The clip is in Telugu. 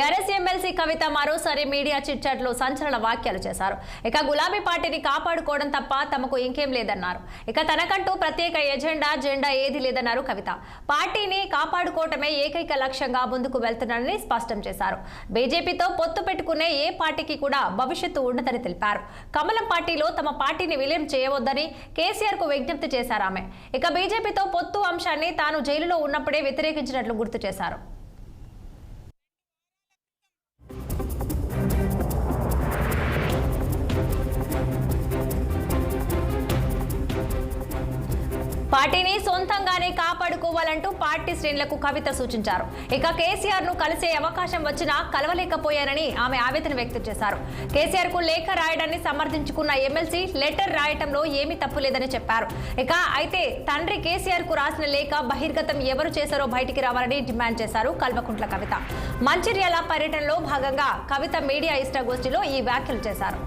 టీఆర్ఎస్ ఎమ్మెల్సీ కవిత మరోసారి మీడియా చిట్చాట్లో సంచలన వ్యాఖ్యలు చేశారు. ఇక గులాబీ పార్టీని కాపాడుకోవడం తప్ప తమకు ఇంకేం లేదన్నారు. ఇక తనకంటూ ప్రత్యేక జెండా ఏది లేదన్నారు కవిత. పార్టీని కాపాడుకోవటమే ఏకైక లక్ష్యంగా ముందుకు వెళ్తున్నారని స్పష్టం చేశారు. బీజేపీతో పొత్తు పెట్టుకునే ఏ పార్టీకి కూడా భవిష్యత్తు ఉండదని తెలిపారు. కమలం పార్టీలో తమ పార్టీని విలీనం చేయవద్దని కేసీఆర్ కు విజ్ఞప్తి చేశారు ఆమె. ఇక బీజేపీతో పొత్తు అంశాన్ని తాను జైలులో ఉన్నప్పుడే వ్యతిరేకించినట్లు గుర్తు చేశారు. పార్టీని సొంతంగానే కాపాడుకోవాలంటూ పార్టీ శ్రేణులకు కవిత సూచించారు. ఇక కేసీఆర్ ను కలిసే అవకాశం వచ్చినా కలవలేకపోయారని ఆమె ఆవేదన వ్యక్తం చేశారు. కేసీఆర్ కు లేఖ రాయడాన్ని సమర్థించుకున్న ఎమ్మెల్సీ లెటర్ రాయటంలో ఏమీ తప్పులేదని చెప్పారు. ఇక అయితే తండ్రి కేసీఆర్ కు రాసిన లేఖ బహిర్గతం ఎవరు చేశారో బయటికి రావాలని డిమాండ్ చేశారు కల్వకుంట్ల కవిత. మంచిర్యాల పర్యటనలో భాగంగా కవిత మీడియా ఇష్టాగోష్ఠిలో ఈ వ్యాఖ్యలు చేశారు.